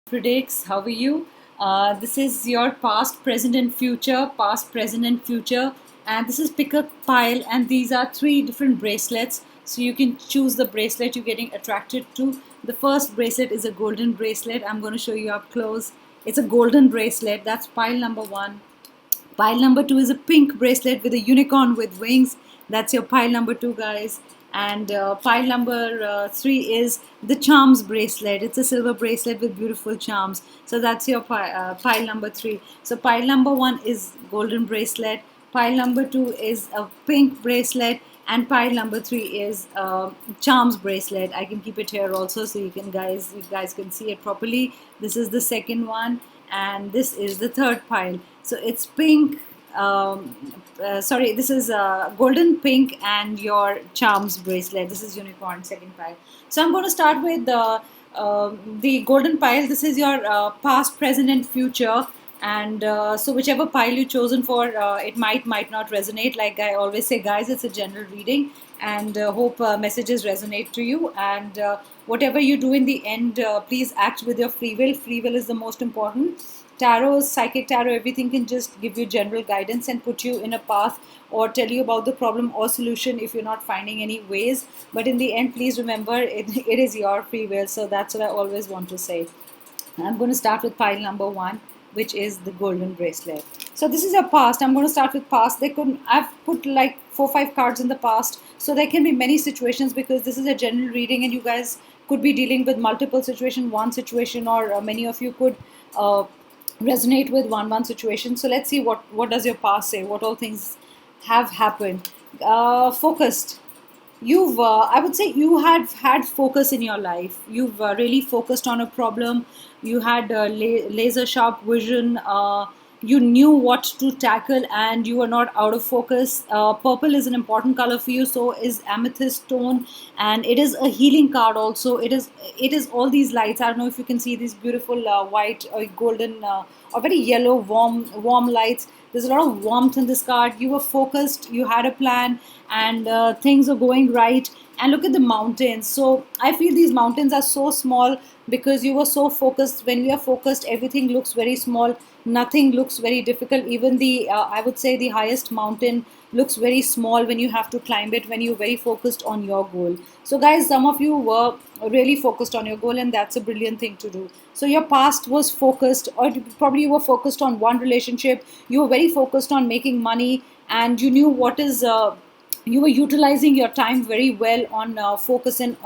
Predicts. How are you? This is your past, present, and future. Past, present, and future. And this is pick a pile, and these are three different bracelets. So you can choose the bracelet you're getting attracted to. The first bracelet is a golden bracelet. I'm going to show you up close. It's a golden bracelet. That's pile number one. Pile number two is a pink bracelet with a unicorn with wings. That's your pile number two, guys. And pile number three is the charms bracelet. It's a silver bracelet with beautiful charms. So that's your pile number three. So pile number one is golden bracelet. Pile number two is a pink bracelet. And pile number three is charms bracelet. I can keep it here also so you guys can see it properly. This is the second one, and this is the third pile. So it's pink. Sorry, this is golden, pink, and your charms bracelet. This is unicorn, second pile. So I'm going to start with the golden pile. This is your past, present, and future. And so whichever pile you've chosen for, it might not resonate. Like I always say, guys, it's a general reading, and hope messages resonate to you. And whatever you do in the end, please act with your free will. Free will is the most important. Tarot, psychic tarot, everything can just give you general guidance and put you in a path or tell you about the problem or solution if you're not finding any ways. But in the end, please remember, it is your free will. So that's what I always want to say. I'm going to start with pile number one, which is the golden bracelet. So this is your past. I'm going to start with past. I've put like 4-5 cards in the past. So there can be many situations because this is a general reading and you guys could be dealing with multiple situations, one situation, or many of you could resonate with one situation. So let's see what does your past say, what all things have happened. Focused. You've I would say you had focus in your life. You've really focused on a problem. You had laser sharp vision. You knew what to tackle and you were not out of focus. Purple is an important color for you, so is amethyst stone, and it is a healing card also. It is all these lights. I don't know if you can see these beautiful white or golden or very yellow warm lights. There's a lot of warmth in this card. You were focused, you had a plan, and things are going right. And look at the mountains. So I feel these mountains are so small because you were so focused. When we are focused, everything looks very small. Nothing looks very difficult. Even the I would say the highest mountain looks very small when you have to climb it, when you're very focused on your goal. So guys, some of you were really focused on your goal, and that's a brilliant thing to do. So your past was focused, or probably you were focused on one relationship. You were very focused on making money, and you knew you were utilizing your time very well on focusing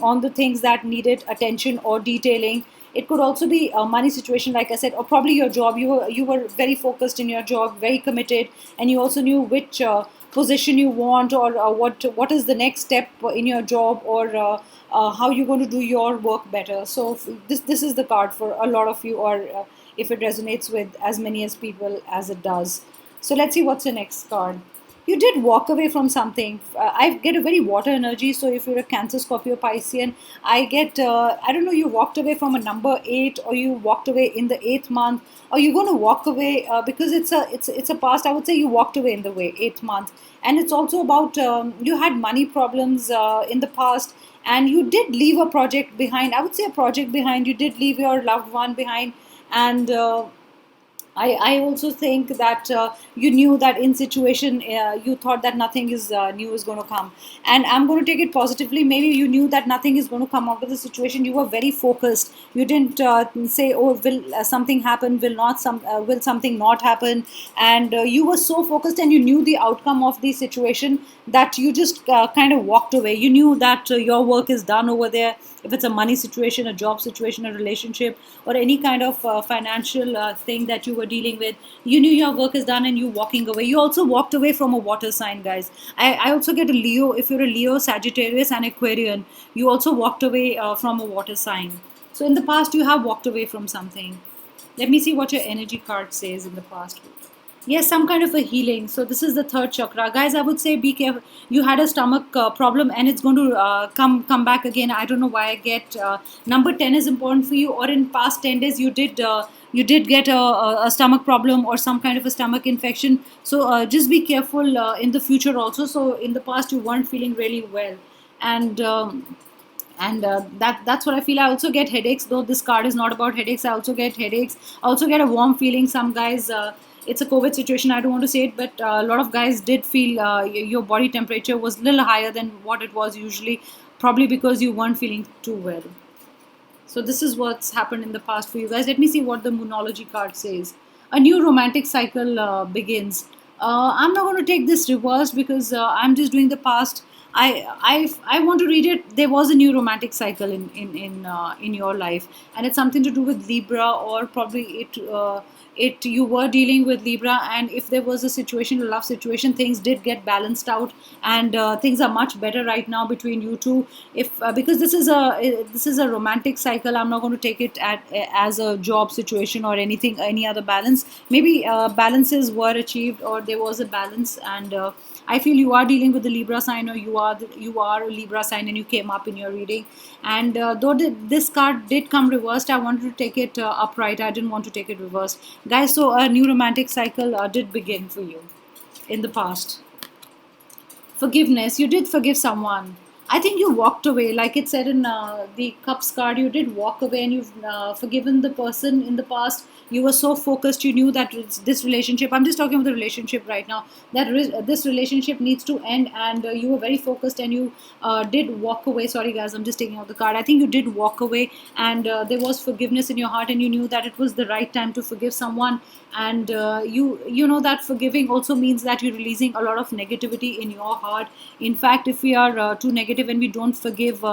on the things that needed attention or detailing. It could also be a money situation, like I said, or probably your job. You were very focused in your job, very committed, and you also knew which position you want, or what is the next step in your job, or how you're going to do your work better. So this is the card for a lot of you, or if it resonates with as many as people as it does. So let's see what's the next card. You did walk away from something. I get a very water energy. So if you're a Cancer, Scorpio, Piscean, I get, I don't know, you walked away from a number 8, or you walked away in the 8th month, or you're going to walk away because it's a past. I would say you walked away in the 8th month. And it's also about you had money problems in the past, and you did leave a project behind. I would say a project behind. You did leave your loved one behind, and I also think that you knew that in situation you thought that nothing is new is going to come, and I'm going to take it positively. Maybe you knew that nothing is going to come out of the situation. You were very focused. You didn't say, "Oh, will something happen? Will something not happen?" And you were so focused, and you knew the outcome of the situation that you just kind of walked away. You knew that your work is done over there. If it's a money situation, a job situation, a relationship, or any kind of financial thing that you were dealing with, you knew your work is done and you walking away. You also walked away from a water sign, guys. I also get a Leo. If you're a Leo, Sagittarius, and Aquarian, you also walked away from a water sign. So in the past, you have walked away from something. Let me see what your energy card says in the past. Yes, some kind of a healing. So this is the third chakra, guys. I would say be careful. You had a stomach problem, and it's going to come back again. I don't know why I get number 10 is important for you, or in past 10 days you did get a stomach problem or some kind of a stomach infection. So just be careful in the future also. So in the past you weren't feeling really well, and and that's what I feel. I also get headaches, though this card is not about headaches. I also get headaches. I also get a warm feeling. Some guys, it's a COVID situation, I don't want to say it, but a lot of guys did feel your body temperature was a little higher than what it was usually, probably because you weren't feeling too well. So this is what's happened in the past for you guys. Let me see what the Moonology card says. A new romantic cycle begins. I'm not going to take this reversed because I'm just doing the past. I want to read it. There was a new romantic cycle in your life, and it's something to do with Libra, or probably it you were dealing with Libra, and if there was a situation, a love situation, things did get balanced out, and things are much better right now between you two. If because this is a romantic cycle, I'm not going to take it as a job situation or anything, any other balance. Maybe balances were achieved, or there was a balance, and I feel you are dealing with the Libra sign, or you are a Libra sign, and you came up in your reading. And though this card did come reversed, I wanted to take it upright. I didn't want to take it reversed, guys. So a new romantic cycle did begin for you in the past. Forgiveness. You did forgive someone. I think you walked away, like it said in the Cups card. You did walk away, and you've forgiven the person in the past. You were so focused, you knew that this relationship. I'm just talking about the relationship right now. That this relationship needs to end, and you were very focused, and you did walk away. Sorry, guys, I'm just taking out the card. I think you did walk away, and there was forgiveness in your heart, and you knew that it was the right time to forgive someone. And you know that forgiving also means that you're releasing a lot of negativity in your heart. In fact, if we are too negative and we don't forgive,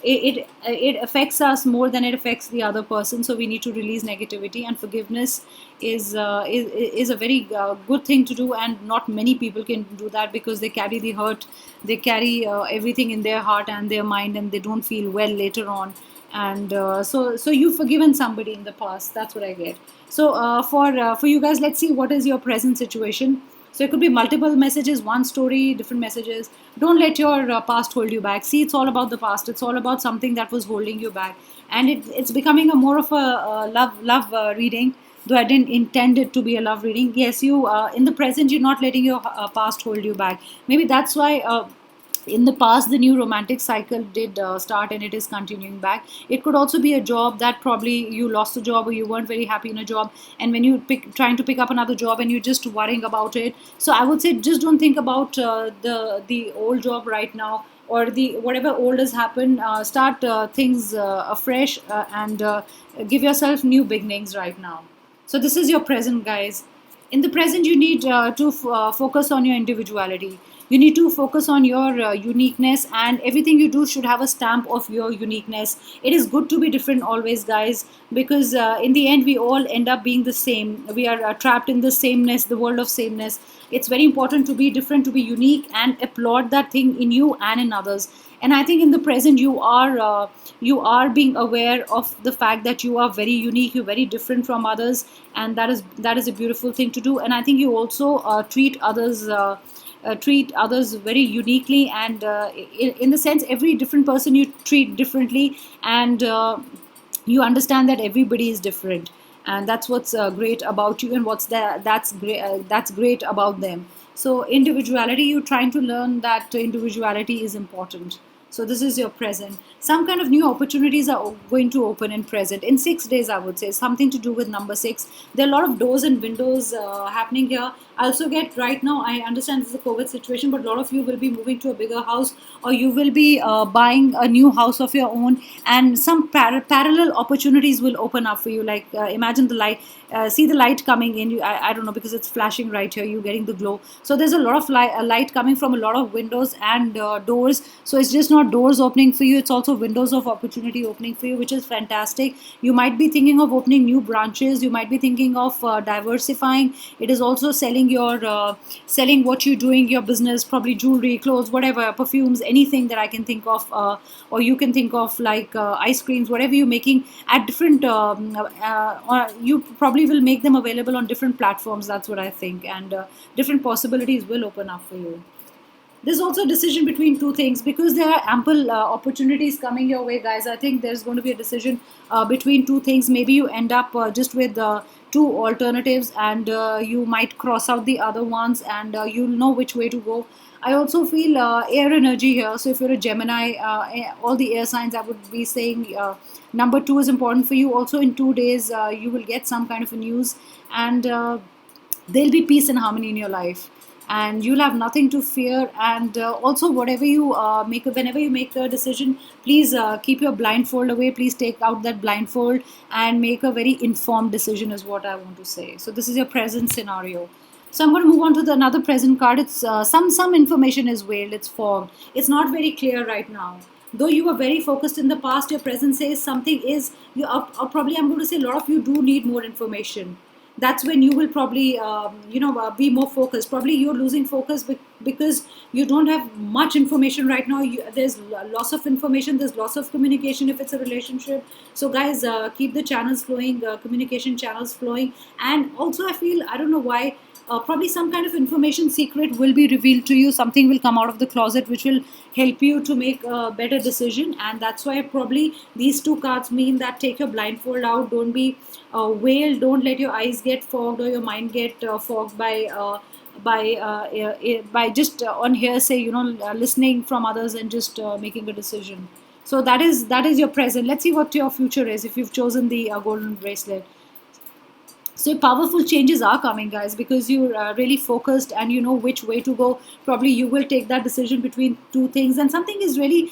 it affects us more than it affects the other person. So we need to release negativity, and forgiveness is a very good thing to do, and not many people can do that because they carry the hurt, they carry everything in their heart and their mind, and they don't feel well later on. And so you've forgiven somebody in the past. That's what I get. So for you guys, let's see what is your present situation. So it could be multiple messages, one story, different messages. Don't let your past hold you back. See, it's all about the past. It's all about something that was holding you back, and it's becoming a more of a love reading. Though I didn't intend it to be a love reading. Yes, you in the present, you're not letting your past hold you back. Maybe that's why. In the past, the new romantic cycle did start, and it is continuing back. It could also be a job that probably you lost a job, or you weren't very happy in a job, and when you trying to pick up another job, and you're just worrying about it. So I would say, just don't think about the old job right now, or the whatever old has happened. Start things afresh, and give yourself new beginnings right now. So this is your present, guys. In the present, you need to focus on your individuality. You need to focus on your uniqueness, and everything you do should have a stamp of your uniqueness. It is good to be different always, guys, because in the end, we all end up being the same. We are trapped in the sameness, the world of sameness. It's very important to be different, to be unique, and applaud that thing in you and in others. And I think in the present, you are being aware of the fact that you are very unique, you're very different from others, and that is a beautiful thing to do. And I think you also treat others very uniquely, and in the sense, every different person you treat differently, and you understand that everybody is different, and that's what's great about you, and that's great about them. So individuality, you're trying to learn that individuality is important. So this is your present. Some kind of new opportunities are going to open in present in 6 days, I would say. Something to do with number 6. There are a lot of doors and windows happening here. I also get right now, I understand this is a COVID situation, but a lot of you will be moving to a bigger house, or you will be buying a new house of your own, and some parallel opportunities will open up for you. Like imagine the light, see the light coming in. I don't know, because it's flashing right here. You're getting the glow. So there's a lot of light coming from a lot of windows and doors. So it's just not doors opening for you, it's also windows of opportunity opening for you, which is fantastic. You might be thinking of opening new branches, you might be thinking of diversifying. It is also selling what you're doing, your business, probably jewelry, clothes, whatever, perfumes, anything that I can think of, or you can think of, like ice creams, whatever you're making at different or you probably will make them available on different platforms. That's what I think, and different possibilities will open up for you. There's also a decision between two things, because there are ample opportunities coming your way, guys. I think there's going to be a decision between two things. Maybe you end up just with two alternatives, and you might cross out the other ones, and you'll know which way to go. I also feel air energy here. So if you're a Gemini, all the air signs, I would be saying number 2 is important for you. Also in 2 days, you will get some kind of a news, and there'll be peace and harmony in your life, and you'll have nothing to fear. And also, whatever you whenever you make a decision, please keep your blindfold away. Please take out that blindfold and make a very informed decision, is what I want to say. So this is your present scenario. So I'm going to move on to the another present card. It's some information is veiled, it's fogged, it's not very clear right now. Though you were very focused in the past, your present says something is you are, probably, I'm going to say, a lot of you do need more information. That's when you will probably be more focused. Probably you're losing focus because you don't have much information right now. There's loss of information, there's loss of communication if it's a relationship. So guys, keep the channels flowing, communication channels flowing. And also, I feel, I don't know why, probably some kind of information secret will be revealed to you. Something will come out of the closet which will help you to make a better decision. And that's why probably these two cards mean that take your blindfold out. Don't be veiled. Don't let your eyes get fogged or your mind get fogged by just on hearsay, listening from others and just making a decision. So that is your present. Let's see what your future is if you've chosen the golden bracelet. So powerful changes are coming, guys, because you're really focused and you know which way to go. Probably you will take that decision between two things, and something really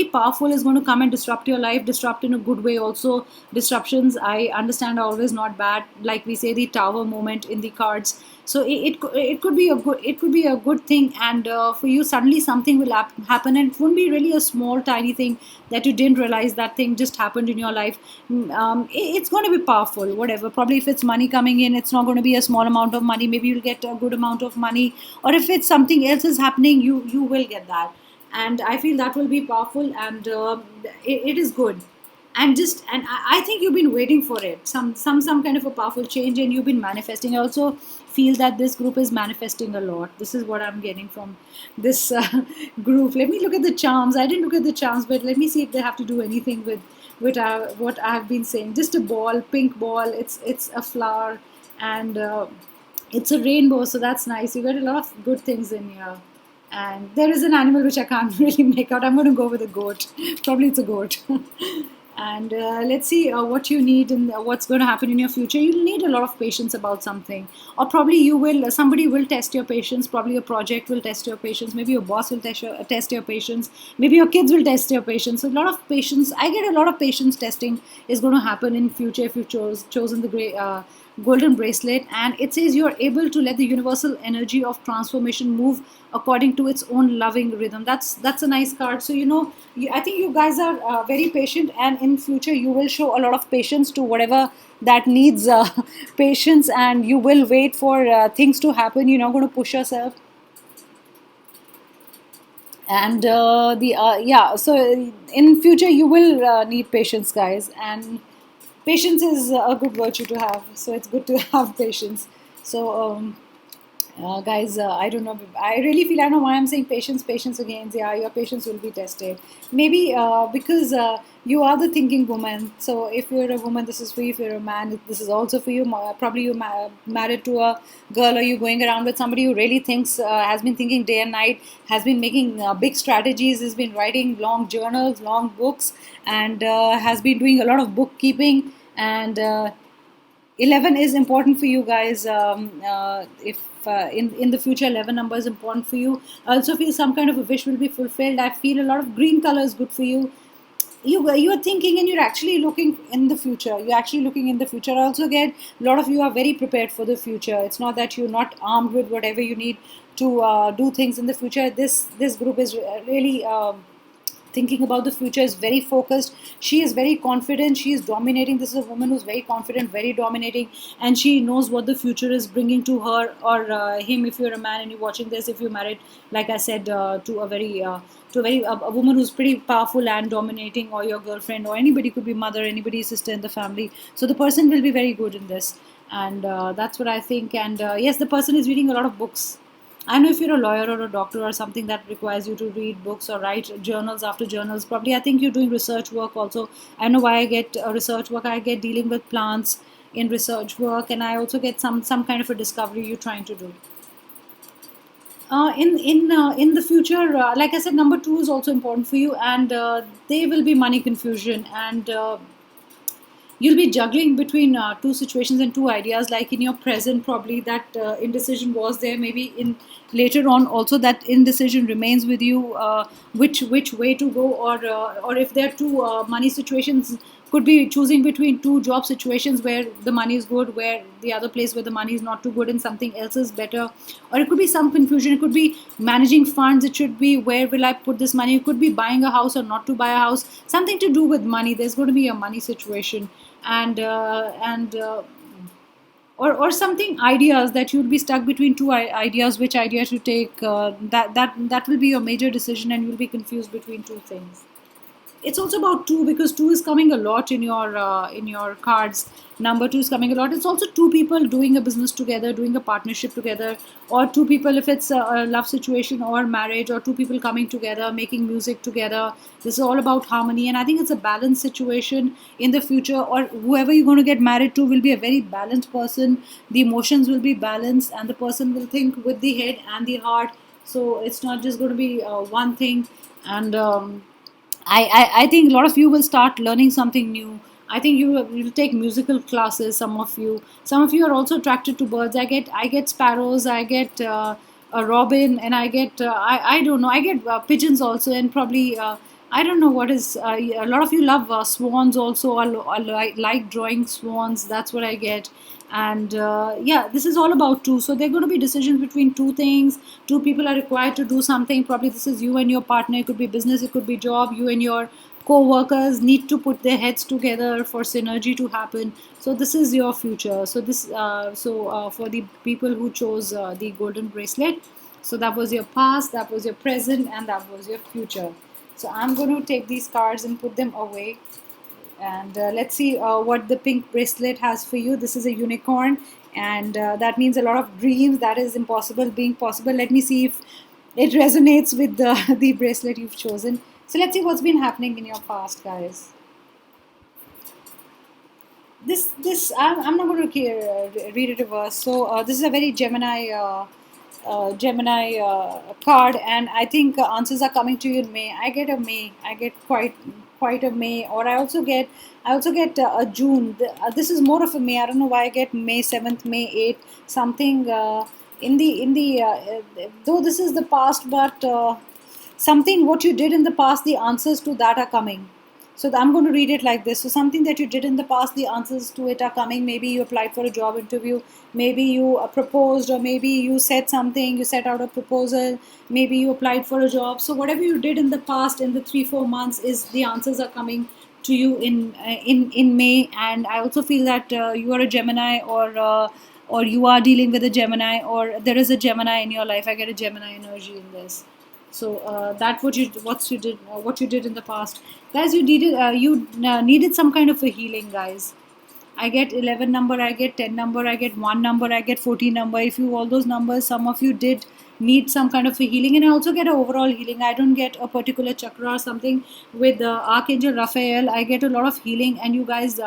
powerful is going to come and disrupt your life, disrupt in a good way. Also, disruptions, I understand, are always not bad. Like we say, the tower moment in the cards. So it could be a good thing, and for you suddenly something will happen, and it won't be really a small tiny thing that you didn't realize that thing just happened in your life. It's going to be powerful. Whatever, probably if it's money coming in, it's not going to be a small amount of money. Maybe you'll get a good amount of money, or if it's something else is happening, you will get that. And I feel that will be powerful, and it is good. And I think you've been waiting for it, some kind of a powerful change, and you've been manifesting. I also feel that this group is manifesting a lot. This is what I'm getting from this group. Let me look at the charms. I didn't look at the charms, but let me see if they have to do anything with what I have been saying. Just a ball, pink ball. It's a flower, and it's a rainbow. So that's nice. You got a lot of good things in here. And there is an animal which I can't really make out. I'm going to go with a goat. Probably it's a goat. And let's see what you need and what's going to happen in your future. You'll need a lot of patience about something, or probably somebody will test your patience. Probably a project will test your patience. Maybe your boss will test your patience. Maybe your kids will test your patience. So a lot of patience, I get a lot of patience testing is going to happen in future if you've chosen the golden bracelet. And it says you're able to let the universal energy of transformation move according to its own loving rhythm. That's a nice card. So I think you guys are very patient, and in future you will show a lot of patience to whatever that needs patience, and you will wait for things to happen. You're not going to push yourself. And the yeah so in future you will need patience, guys, and patience is a good virtue to have, so it's good to have patience. So guys, I don't know. I really feel, I don't know why I'm saying patience, patience again. Yeah, your patience will be tested. Maybe because you are the thinking woman. So if you're a woman, this is for you. If you're a man, this is also for you. Probably you're married to a girl, or you're going around with somebody who really thinks, has been thinking day and night, has been making big strategies, has been writing long journals, long books, and has been doing a lot of bookkeeping. And 11 is important for you guys. If in the future 11 number is important for you, I also feel some kind of a wish will be fulfilled. I feel a lot of green color is good for you. You are thinking, and you're actually looking in the future. You're actually looking in the future. I also get a lot of you are very prepared for the future. It's not that you're not armed with whatever you need to do things in the future. This group is really thinking about the future, is very focused. She is very confident. She is dominating. This is a woman who's very confident, very dominating, and she knows what the future is bringing to her or him. If you're a man and you're watching this, if you're married, like I said, to a woman who's pretty powerful and dominating, or your girlfriend, or anybody, could be mother, anybody's sister in the family. So the person will be very good in this, and that's what I think. And yes, the person is reading a lot of books. I know if you're a lawyer or a doctor or something that requires you to read books or write journals after journals, probably I think you're doing research work also. I know why I get research work. I get dealing with plants in research work, and I also get some kind of a discovery you're trying to do. In the future, like I said, number two is also important for you, and there will be money confusion, and you'll be juggling between two situations and two ideas. Like in your present, probably that indecision was there. Maybe in later on, also that indecision remains with you. Which way to go, or if there are two money situations, could be choosing between two job situations where the money is good, where the other place where the money is not too good, and something else is better. Or it could be some confusion. It could be managing funds. It should be, where will I put this money? It could be buying a house or not to buy a house. Something to do with money. There's going to be a money situation, and or something, ideas, that you'll be stuck between two ideas, which idea to take. That will be your major decision, and you'll be confused between two things. It's also about two, because two is coming a lot in your cards. Number two is coming a lot. It's also two people doing a business together, doing a partnership together, or two people if it's a love situation or marriage, or two people coming together making music together. This is all about harmony, and I think it's a balanced situation in the future. Or whoever you're going to get married to will be a very balanced person. The emotions will be balanced, and the person will think with the head and the heart. So it's not just going to be one thing. And I think a lot of you will start learning something new. I think you'll take musical classes. Some of you are also attracted to birds. I get sparrows. I get a robin, and I don't know. I get pigeons also, and probably I don't know what is. A lot of you love swans also. I like drawing swans. That's what I get. And yeah, this is all about two. So there are going to be decisions between two things. Two people are required to do something. Probably this is you and your partner. It could be business, it could be job. You and your co-workers need to put their heads together for synergy to happen. So this is your future. So for the people who chose the golden bracelet, so that was your past, that was your present, and that was your future. So I'm going to take these cards and put them away. And let's see what the pink bracelet has for you. This is a unicorn, and that means a lot of dreams. That is impossible being possible. Let me see if it resonates with the the bracelet you've chosen. So let's see what's been happening in your past, guys. This I'm not going to read it reverse. So this is a very Gemini card, and I think answers are coming to you in May. I get a May. I get quite a May, or I also get a June. This is more of a May. I don't know why I get May 7th, May 8th, something though this is the past, but something what you did in the past, the answers to that are coming. So I'm going to read it like this. So something that you did in the past, the answers to it are coming. Maybe you applied for a job interview. Maybe you proposed, or maybe you said something. You set out a proposal. Maybe you applied for a job. So whatever you did in the past, in the 3-4 months, is the answers are coming to you in May. And I also feel that you are a Gemini, or you are dealing with a Gemini, or there is a Gemini in your life. I get a Gemini energy in this. So that what you did in the past, guys. You needed some kind of a healing, guys. I get 11 number, I get 10 number, I get 1 number, I get 14 number. If you all those numbers, some of you did need some kind of a healing, and I also get an overall healing. I don't get a particular chakra or something. With Archangel Raphael, I get a lot of healing, and you guys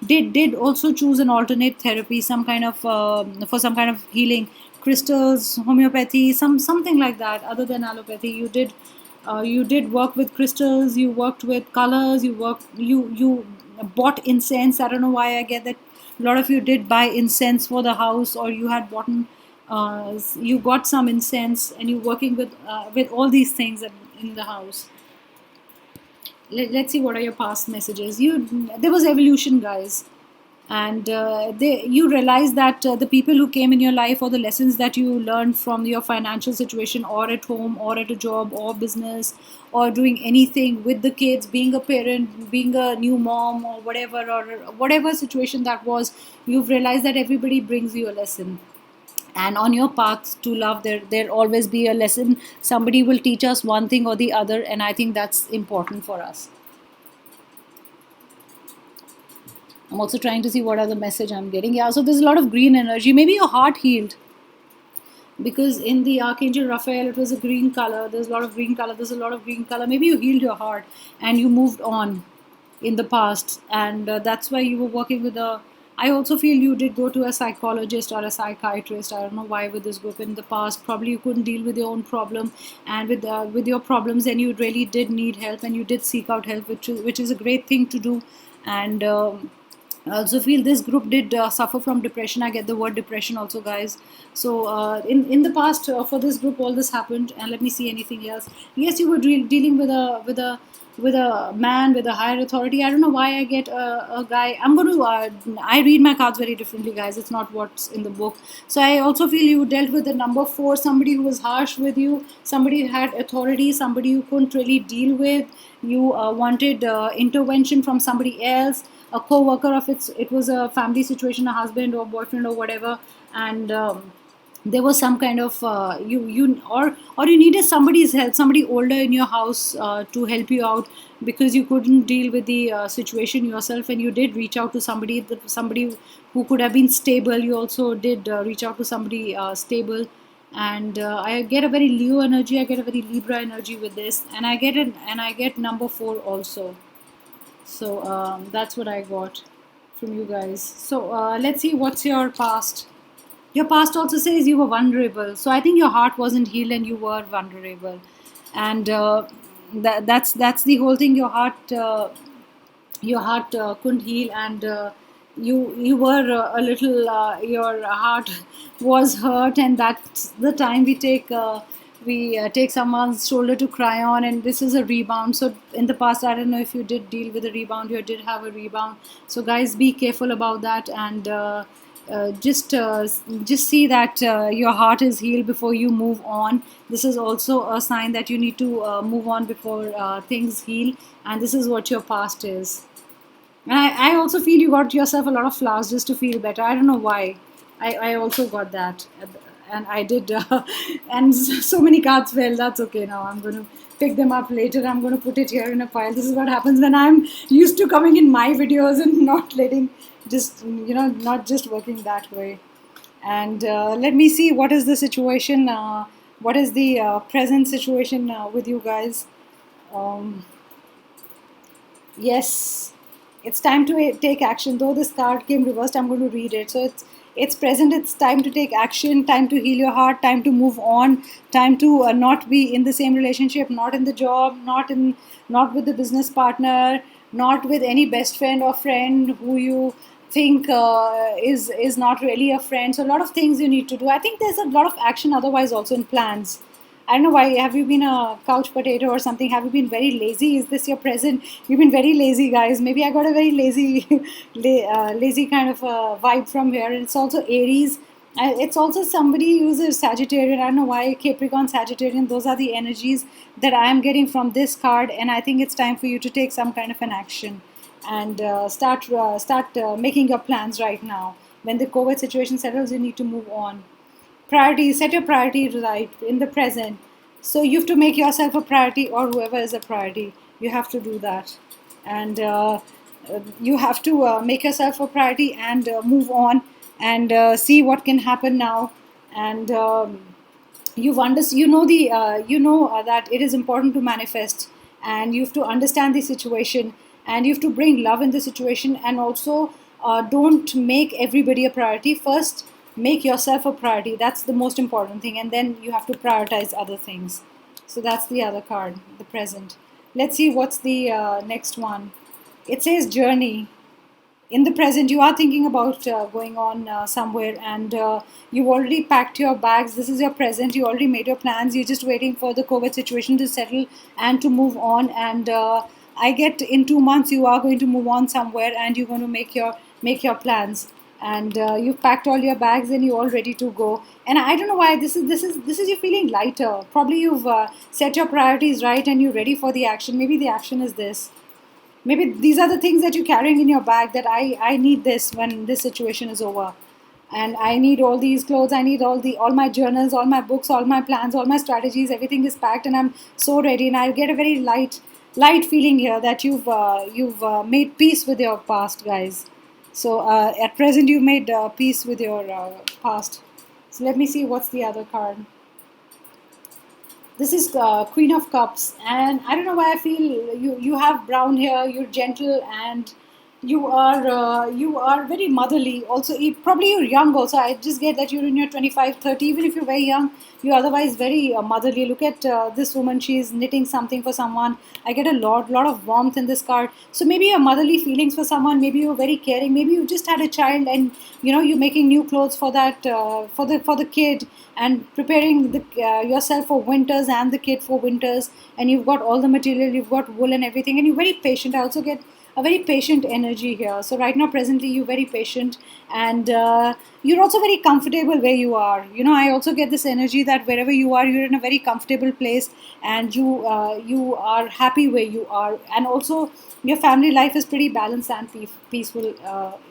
did also choose an alternate therapy, some kind of for some kind of healing, crystals, homeopathy, something like that. Other than allopathy, you did work with crystals. You worked with colors. You bought incense. I don't know why I get that. A lot of you did buy incense for the house, or you had bought. You got some incense, and you working with all these things in the house. Let's see what are your past messages. There was evolution, guys, and you realize that the people who came in your life, or the lessons that you learned from your financial situation, or at home, or at a job, or business, or doing anything with the kids, being a parent, being a new mom, or whatever situation that was, you've realized that everybody brings you a lesson. And on your path to love, there always be a lesson. Somebody will teach us one thing or the other, and I think that's important for us. I'm also trying to see what other message I'm getting. Yeah, so there's a lot of green energy. Maybe your heart healed, because in the Archangel Raphael, it was a green color. There's a lot of green color. There's a lot of green color. Maybe you healed your heart, and you moved on in the past, and that's why you were working with a I also feel you did go to a psychologist or a psychiatrist. I don't know why with this group in the past. Probably you couldn't deal with your own problem, and with your problems, and you really did need help, and you did seek out help, which is a great thing to do. And I also feel this group did suffer from depression. I get the word depression also, guys. So in the past, for this group, all this happened. And let me see anything else. Yes, you were dealing with a man with a higher authority. I don't know why I get a guy. I'm going to. I read my cards very differently, guys. It's not what's in the book. So I also feel you dealt with the number 4, somebody who was harsh with you, somebody who had authority, somebody you couldn't really deal with. You wanted intervention from somebody else, a co-worker of it was a family situation, a husband or boyfriend or whatever. And there was some kind of or you needed somebody's help, somebody older in your house to help you out, because you couldn't deal with the situation yourself, and you did reach out to somebody who could have been stable. You also did reach out to somebody stable. And I get a very Leo energy, I get a very Libra energy with this, and I get number 4 also. So that's what I got from you guys. So let's see what's your past. Your past also says you were vulnerable. So I think your heart wasn't healed and you were vulnerable. And that's the whole thing. Your heart couldn't heal, and you were a little your heart was hurt, and that's the time we take someone's shoulder to cry on, and this is a rebound. So in the past, I don't know if you did deal with a rebound, you did have a rebound. So guys, be careful about that, and just see that your heart is healed before you move on. This is also a sign that you need to move on before things heal, and this is what your past is. And I also feel you got yourself a lot of flowers just to feel better. I don't know why. I also got that. And I did. And so many cards fell. That's okay now. I'm going to pick them up later. I'm going to put it here in a pile. This is what happens when I'm used to coming in my videos and not letting not just working that way. And let me see what is the situation. What is the present situation with you guys? Um, yes, it's time to take action. Though this card came reversed, I'm going to read it. So it's present. It's time to take action. Time to heal your heart. Time to move on. Time to not be in the same relationship. Not in the job. Not with the business partner. Not with any best friend or friend who you think is not really a friend. So a lot of things you need to do. I think there's a lot of action otherwise also in plans. I don't know why. Have you been a couch potato or something? Have you been very lazy? Is this your present? You've been very lazy, guys. Maybe I got a very lazy, lazy kind of a vibe from here. And it's also Aries. It's also somebody who's a Sagittarian. I don't know why Capricorn, Sagittarian. Those are the energies that I am getting from this card, and I think it's time for you to take some kind of an action and start making your plans right now. When the COVID situation settles, you need to move on. Priorities, set your priorities right in the present. So you have to make yourself a priority, or whoever is a priority, you have to do that. And you have to make yourself a priority and move on, and see what can happen now. And you know that it is important to manifest, and you have to understand the situation, and you have to bring love in the situation, and also don't make everybody a priority. First, make yourself a priority. That's the most important thing, and then you have to prioritize other things. So that's the other card, the present. Let's see what's the next one. It says journey. In the present, you are thinking about going on somewhere, and you've already packed your bags. This is your present. You already made your plans. You're just waiting for the COVID situation to settle and to move on. And I get in 2 months you are going to move on somewhere, and you're going to make your plans. And you've packed all your bags and you're all ready to go. And I don't know why this is you feeling lighter. Probably you've set your priorities right and you're ready for the action. Maybe the action is this. Maybe these are the things that you're carrying in your bag, that I need this when this situation is over. And I need all these clothes, I need all my journals, all my books, all my plans, all my strategies, everything is packed, and I'm so ready. And I get a very light feeling here that you've made peace with your past, guys. So at present you've made peace with your past. So let me see what's the other card. This is Queen of Cups, and I don't know why I feel you have brown hair. You're gentle, and you are very motherly also. Probably you're young also. I just get that you're in your 25, 30. Even if you're very young, you're otherwise very motherly. Look at this woman. She's knitting something for someone. I get a lot of warmth in this card. So maybe your motherly feelings for someone. Maybe you're very caring. Maybe you just had a child, and you're making new clothes for that for the kid, and preparing yourself for winters and the kid for winters. And you've got all the material. You've got wool and everything, and you're very patient. I also get a very patient energy here. So right now, presently, you're very patient, and you're also very comfortable where you are. I also get this energy that wherever you are, you're in a very comfortable place, and you are happy where you are, and also your family life is pretty balanced and peaceful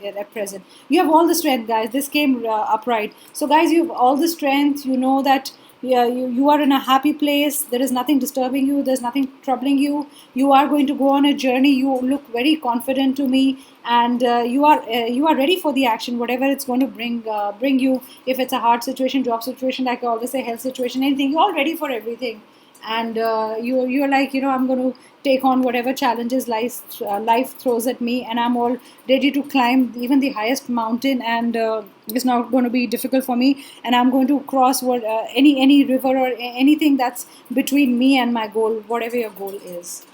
at present. You have all the strength, guys. This came upright. So, guys, you have all the strength. You know that, yeah, you are in a happy place. There is nothing disturbing you. There's nothing troubling you. You are going to go on a journey. You look very confident to me, and you are ready for the action, whatever it's going to bring you. If it's a hard situation, job situation, like I always say, health situation, anything, you're all ready for everything. And you're like, I'm going to take on whatever challenges life throws at me, and I'm all ready to climb even the highest mountain, and it's not going to be difficult for me, and I'm going to cross any river or anything that's between me and my goal, whatever your goal is.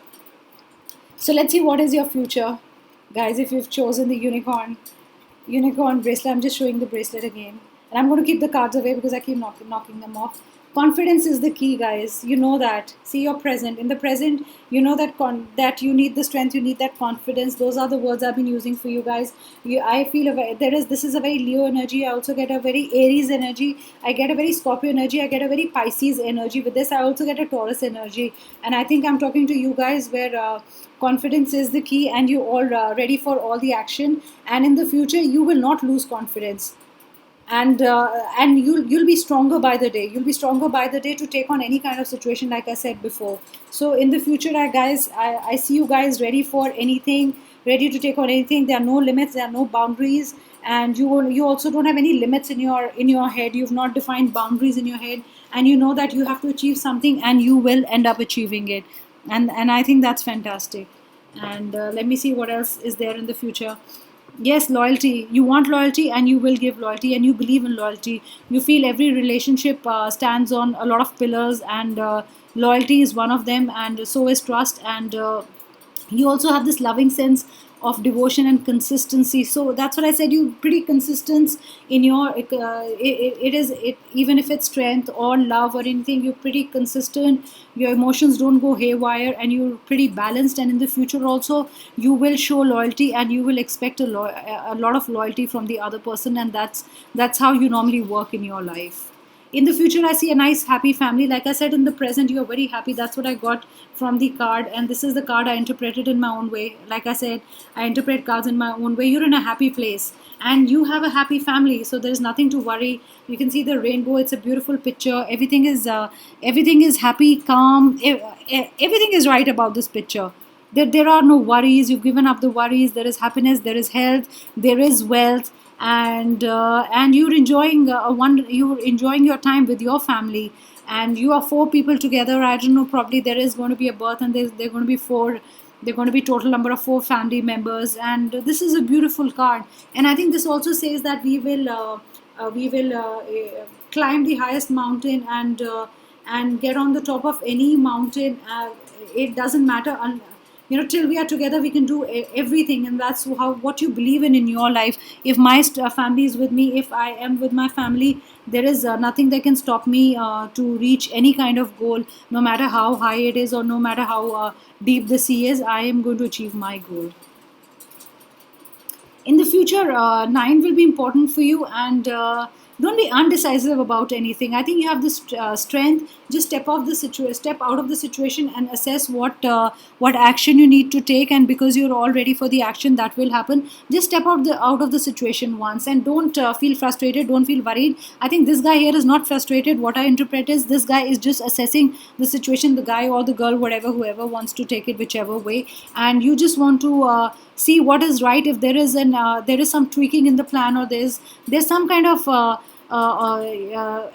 So let's see what is your future, guys. If you've chosen the unicorn bracelet, I'm just showing the bracelet again, and I'm going to keep the cards away because I keep knocking them off. Confidence is the key, guys. You know that. See, you're present. In the present, you know that you need the strength, you need that confidence. Those are the words I've been using for you guys. I feel this is a very Leo energy. I also get a very Aries energy. I get a very Scorpio energy. I get a very Pisces energy. With this, I also get a Taurus energy. And I think I'm talking to you guys where confidence is the key, and you all ready for all the action. And in the future, you will not lose confidence, and you'll be stronger by the day. You'll be stronger by the day to take on any kind of situation, like I said before. So in the future, I see you guys ready for anything, ready to take on anything. There are no limits, there are no boundaries, and you also don't have any limits in your head. You've not defined boundaries in your head, and you know that you have to achieve something, and you will end up achieving it. And I think that's fantastic. And let me see what else is there in the future. Yes, loyalty. You want loyalty, and you will give loyalty, and you believe in loyalty. You feel every relationship stands on a lot of pillars, and loyalty is one of them, and so is trust. And you also have this loving sense of devotion and consistency. So that's what I said. You pretty consistent in your even if it's strength or love or anything, you're pretty consistent. Your emotions don't go haywire, and you're pretty balanced. And in the future also, you will show loyalty, and you will expect a lot of loyalty from the other person, and that's how you normally work in your life. In the future, I see a nice happy family. Like I said, in the present, you're very happy. That's what I got from the card, and this is the card I interpreted in my own way. Like I said, I interpret cards in my own way. You're in a happy place, and you have a happy family, so there's nothing to worry. You can see the rainbow. It's a beautiful picture. Everything is happy, calm. Everything is right about this picture. There are no worries. You've given up the worries. There is happiness, there is health, there is wealth, and you're enjoying your time with your family. And you are four people together. I don't know, probably there is going to be a birth, and they're going to be four. They're going to be total number of four family members, and this is a beautiful card. And I think this also says that we will climb the highest mountain, and get on the top of any mountain. It doesn't matter. Till we are together, we can do everything, and that's how what you believe in your life. If my family is with me, if I am with my family, there is nothing that can stop me to reach any kind of goal, no matter how high it is, or no matter how deep the sea is. I am going to achieve my goal. In the future, 9 will be important for you, and don't be undecisive about anything. I think you have this strength. Just step out of the situation, and assess what action you need to take. And because you're all ready for the action that will happen, just step out of the situation once, and don't feel frustrated, don't feel worried. I think this guy here is not frustrated. What I interpret is, this guy is just assessing the situation, the guy or the girl, whoever wants to take it whichever way. And you just want to see what is right. If there is some tweaking in the plan, or there's some kind of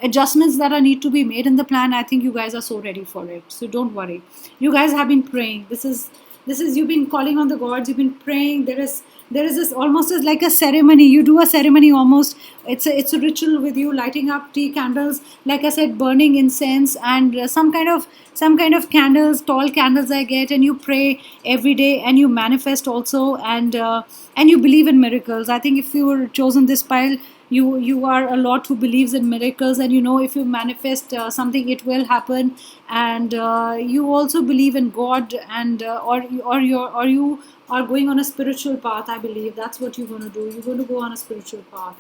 adjustments that are need to be made in the plan, I think you guys are so ready for it. So don't worry. You guys have been praying. This is, you've been calling on the gods, you've been praying. There is this almost as like a ceremony. You do a ceremony almost. It's a ritual with you lighting up tea candles, like I said, burning incense, and some kind of candles, tall candles I get, and you pray every day, and you manifest also, and you believe in miracles. I think if you were chosen this pile, you are a lot who believes in miracles, and if you manifest something, it will happen. And you also believe in God, and or you are going on a spiritual path. I believe that's what you're going to do. You're going to go on a spiritual path.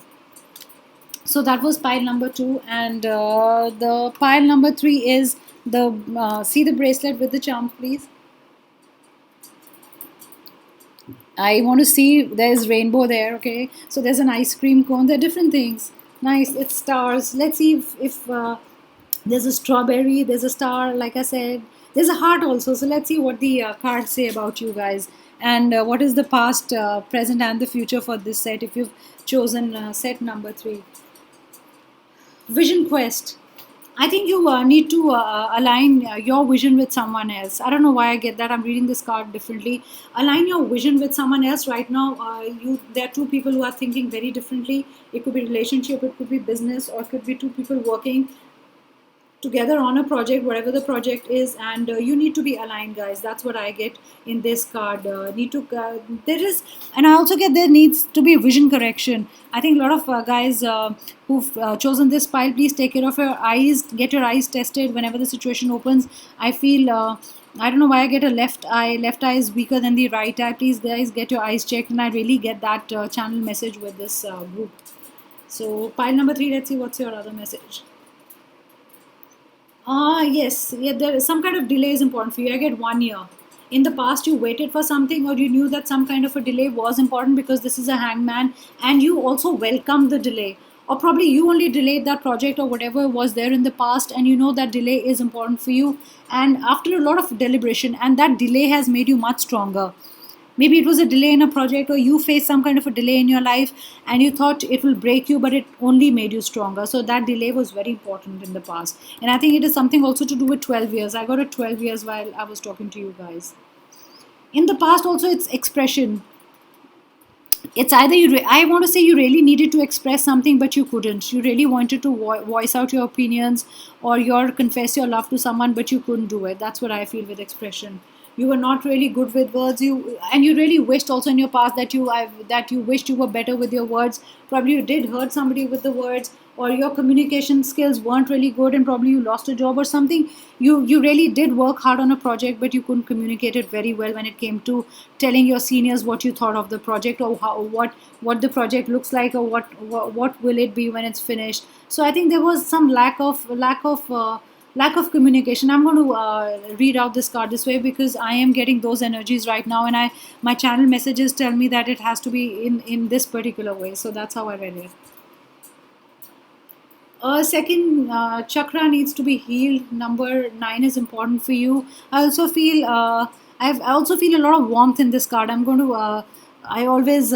So that was pile number 2, and the pile number 3 is the see the bracelet with the charms, please. I want to see, there's rainbow there, okay? So there's an ice cream cone, there are different things. Nice, it's stars. Let's see if there's a strawberry, there's a star, like I said. There's a heart also. So let's see what the cards say about you guys. And what is the past, present, and the future for this set if you've chosen set number 3. Vision quest. I think you need to align your vision with someone else. I don't know why I get that. I'm reading this card differently. Align your vision with someone else right now. There are two people who are thinking very differently. It could be relationship, it could be business, or it could be two people working together on a project, whatever the project is, and you need to be aligned, guys. That's what I get in this card. There is, and I also get there needs to be a vision correction. I think a lot of guys who've chosen this pile, please take care of your eyes. Get your eyes tested whenever the situation opens. I feel I don't know why I get a left eye. Left eye is weaker than the right eye. Please, guys, get your eyes checked, and I really get that channel message with this group. So pile number 3. Let's see what's your other message. Yes, yeah, there is some kind of delay is important for you. I get 1 year. In the past, you waited for something, or you knew that some kind of a delay was important, because this is a hangman, and you also welcomed the delay. Or probably you only delayed that project or whatever was there in the past, and you know that delay is important for you. And after a lot of deliberation, and that delay has made you much stronger. Maybe it was a delay in a project, or you faced some kind of a delay in your life, and you thought it will break you, but it only made you stronger. So that delay was very important in the past. And I think it is something also to do with 12 years. I got a 12 years while I was talking to you guys. In the past also, it's expression. It's either I want to say you really needed to express something, but you couldn't. You really wanted to voice out your opinions, or confess your love to someone, but you couldn't do it. That's what I feel with expression. You were not really good with words. You really wished also in your past that you wished you were better with your words. Probably you did hurt somebody with the words, or your communication skills weren't really good, and probably you lost a job or something. You really did work hard on a project, but you couldn't communicate it very well when it came to telling your seniors what you thought of the project, or what the project looks like, or what will it be when it's finished. So I think there was some lack of communication. I'm going to read out this card this way, because I am getting those energies right now, and my channel messages tell me that it has to be in this particular way. So that's how I read it. Second chakra needs to be healed. Number 9 is important for you. I also feel I also feel a lot of warmth in this card. I'm going to I always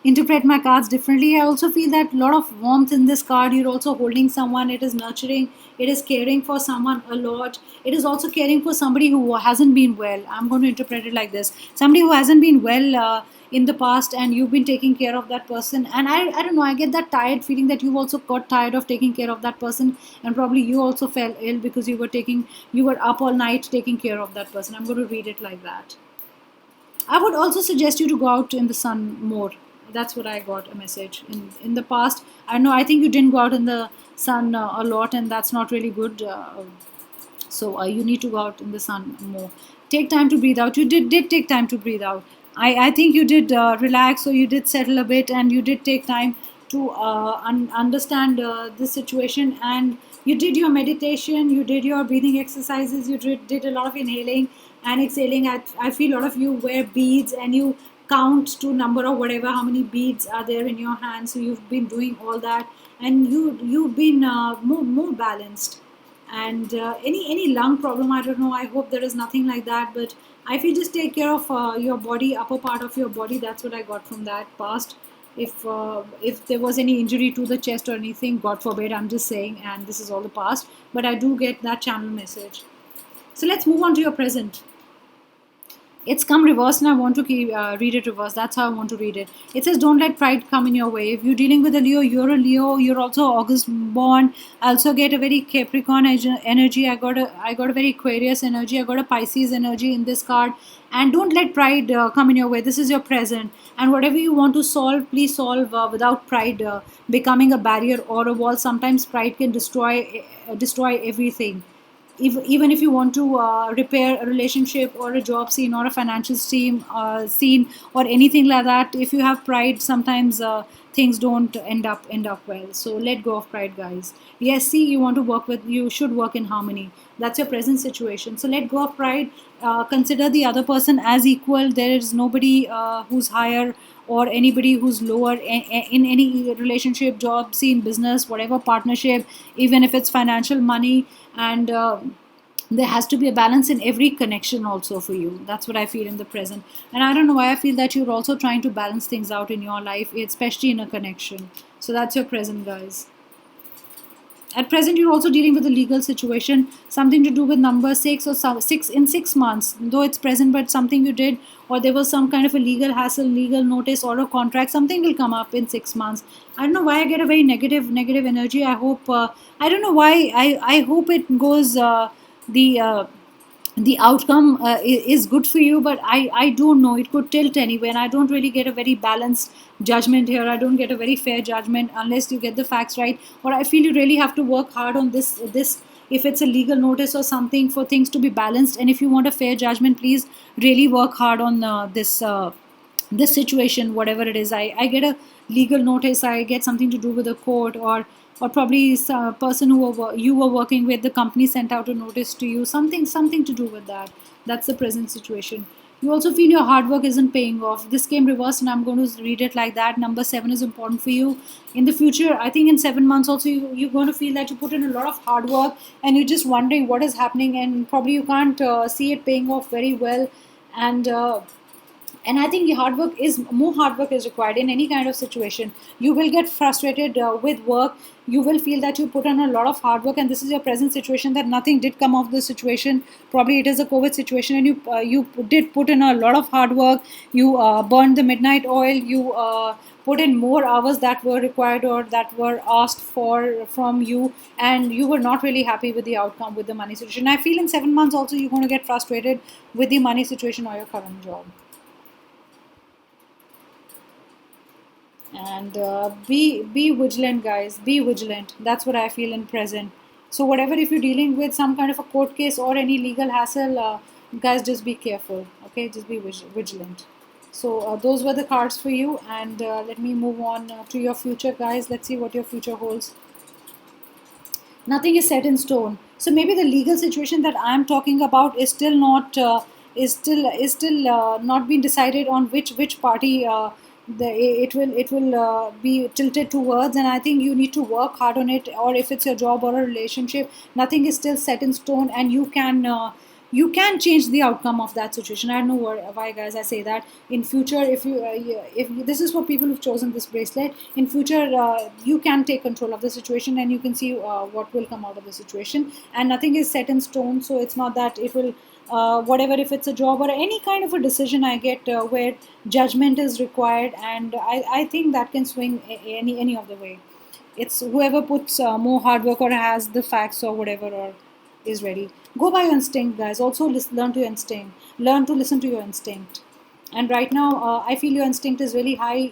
interpret my cards differently. I also feel that a lot of warmth in this card. You're also holding someone. It is nurturing. It is caring for someone a lot. It is also caring for somebody who hasn't been well. I'm going to interpret it like this. Somebody who hasn't been well in the past, and you've been taking care of that person. And I don't know, I get that tired feeling that you've also got tired of taking care of that person, and probably you also fell ill because you were up all night taking care of that person. I'm going to read it like that. I would also suggest you to go out in the sun more. That's what I got a message. In the past, I know, I think you didn't go out in the sun a lot, and that's not really good. So you need to go out in the sun more. Take time to breathe out. You did take time to breathe out. I think you did relax, or you did settle a bit, and you did take time to understand the situation, and you did your meditation, you did your breathing exercises, you did a lot of inhaling and exhaling. I feel a lot of you wear beads, and you count to number or whatever, how many beads are there in your hand. So you've been doing all that, and you've been more balanced. And any lung problem, I don't know, I hope there is nothing like that, but I feel just take care of your body, upper part of your body. That's what I got from that past. If there was any injury to the chest or anything, God forbid, I'm just saying, and this is all the past, but I do get that channel message. So let's move on to your present. It's come reverse, and I want to read it reverse. That's how I want to read it. It says, don't let pride come in your way. If you're dealing with a Leo, you're a Leo. You're also August born. I also get a very Capricorn energy. I got a very Aquarius energy. I got a Pisces energy in this card. And don't let pride come in your way. This is your present. And whatever you want to solve, please solve without pride becoming a barrier or a wall. Sometimes pride can destroy everything. Even if you want to repair a relationship or a job scene or a financial scene or anything like that, if you have pride, sometimes things don't end up well. So let go of pride, guys. Yes, see, you should work in harmony. That's your present situation. So let go of pride. Consider the other person as equal. There is nobody who's higher or anybody who's lower in any relationship, job scene, business, whatever partnership, even if it's financial, money. And there has to be a balance in every connection also for you. That's what I feel in the present. And I don't know why I feel that you're also trying to balance things out in your life, especially in a connection. So that's your present, guys. At present, you're also dealing with a legal situation, something to do with number six or six in 6 months, though it's present, but something you did, or there was some kind of a legal hassle, legal notice, or a contract, something will come up in 6 months. I don't know why I get a very negative energy. I hope, I don't know why, I hope it goes, the, the outcome is good for you, but I don't know, it could tilt anyway, and I don't really get a very balanced judgment here. I don't get a very fair judgment unless you get the facts right. Or I feel you really have to work hard on this if it's a legal notice or something, for things to be balanced. And if you want a fair judgment, please really work hard on this situation, whatever it is. I get a legal notice, I get something to do with a court, or probably a person you were working with, the company sent out a notice to you, something to do with that. That's the present situation. You also feel your hard work isn't paying off. This came reversed, and I'm going to read it like that. Number 7 is important for you in the future. I think in 7 months also, you're going to feel that you put in a lot of hard work, and you're just wondering what is happening, and probably you can't see it paying off very well. And I think more hard work is required in any kind of situation. You will get frustrated with work. You will feel that you put on a lot of hard work, and this is your present situation, that nothing did come of the situation. Probably it is a COVID situation, and you did put in a lot of hard work. You burned the midnight oil. You put in more hours that were required or that were asked for from you, and you were not really happy with the outcome, with the money situation. I feel in 7 months also you're going to get frustrated with the money situation or your current job. And be vigilant, guys. Be vigilant. That's what I feel in present. So whatever, if you're dealing with some kind of a court case or any legal hassle, guys, just be careful. Okay, just be vigilant. So those were the cards for you, and let me move on to your future, guys. Let's see what your future holds. Nothing is set in stone. So maybe the legal situation that I'm talking about is still not not been decided on which party it will be tilted towards. And I think you need to work hard on it. Or if it's your job or a relationship, nothing is still set in stone, and you can change the outcome of that situation. I don't know why, guys, I say that. In future, if this is for people who've chosen this bracelet, in future you can take control of the situation, and you can see what will come out of the situation. And nothing is set in stone, so it's not that it will whatever, if it's a job or any kind of a decision I get where judgment is required, and I think that can swing any of the way. It's whoever puts more hard work or has the facts or whatever, or is ready. Go by your instinct, guys. Also learn to instinct. Learn to listen to your instinct. And right now, I feel your instinct is really high.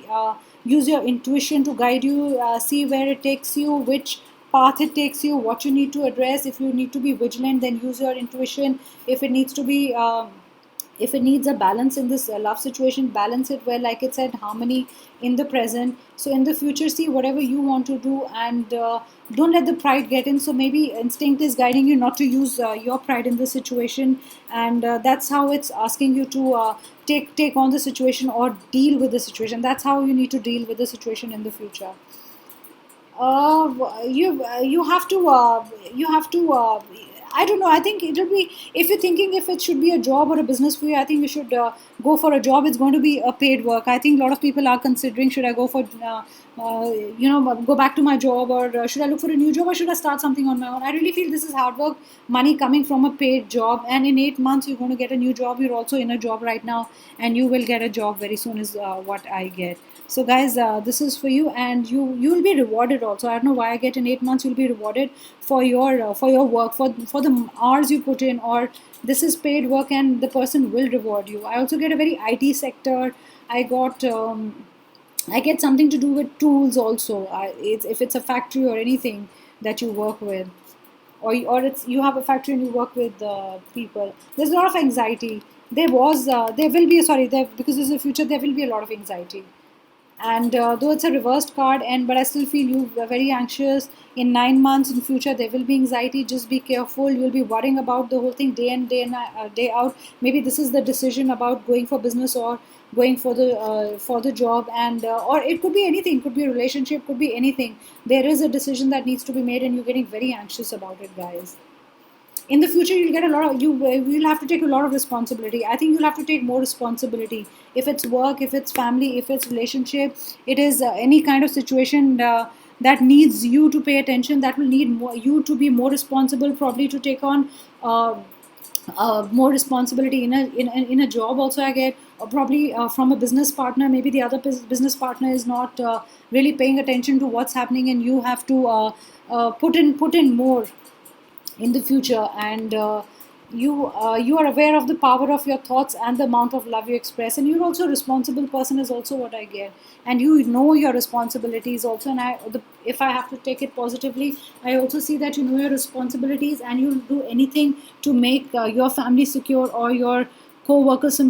Use your intuition to guide you. See where it takes you, which path it takes you, what you need to address. If you need to be vigilant, then use your intuition. If it needs to be if it needs a balance in this love situation, balance it well, like it said, harmony in the present. So in the future, see whatever you want to do, and don't let the pride get in. So maybe instinct is guiding you not to use your pride in the situation, and that's how it's asking you to take on the situation or deal with the situation. That's how you need to deal with the situation in the future. You have to I don't know. I think it will be, if you're thinking if it should be a job or a business for you, I think you should go for a job, it's going to be a paid work. I think a lot of people are considering, should I go for go back to my job, or should I look for a new job, or should I start something on my own? I really feel this is hard work, money coming from a paid job, and in 8 months you're going to get a new job. You're also in a job right now, and you will get a job very soon, is what I get. So guys, this is for you, and you'll be rewarded also. I don't know why I get in 8 months you'll be rewarded for your work, for the hours you put in, or this is paid work and the person will reward you. I also get a very IT sector. I got I get something to do with tools also. If it's a factory or anything that you work with, or it's you have a factory and you work with people, there's a lot of anxiety. There will be, sorry, there, because this is the future, there will be a lot of anxiety. And though it's a reversed card, and but I still feel you are very anxious. In 9 months in future there will be anxiety. Just be careful. You'll be worrying about the whole thing day in day out. Maybe this is the decision about going for business or going for the job, and or it could be anything, could be a relationship, could be anything. There is a decision that needs to be made, and you're getting very anxious about it, guys. In the future you'll get a lot of, you will have to take a lot of responsibility. I think you'll have to take more responsibility. If it's work, if it's family, if it's relationship, it is any kind of situation that needs you to pay attention, that will need you to be more responsible, probably to take on more responsibility in a job also, I get, or probably from a business partner. Maybe the other business partner is not really paying attention to what's happening, and you have to put in more in the future. And you are aware of the power of your thoughts and the amount of love you express, and you're also a responsible person, is also what I get. And you know your responsibilities also, and if I have to take it positively, I also see that you know your responsibilities, and you'll do anything to make your family secure, or your co-workers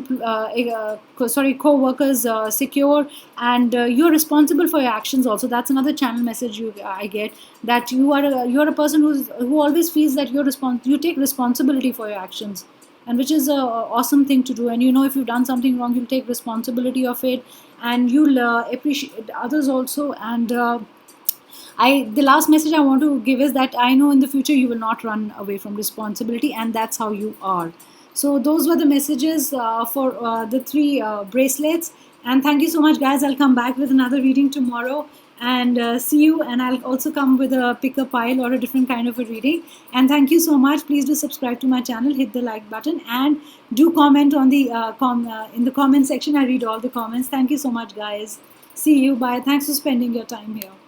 co-workers secure. And you're responsible for your actions also. That's another channel message I get, that you're a person who always feels that you take responsibility for your actions, and which is a awesome thing to do. And you know, if you've done something wrong, you'll take responsibility of it, and you'll appreciate others also. And the last message I want to give is that I know in the future you will not run away from responsibility, and that's how you are. So those were the messages for the three bracelets. And thank you so much, guys. I'll come back with another reading tomorrow, and see you. And I'll also come with a pick a pile or a different kind of a reading. And thank you so much. Please do subscribe to my channel, hit the like button, and do comment on the in the comment section. I read all the comments. Thank you so much, guys. See you. Bye. Thanks for spending your time here.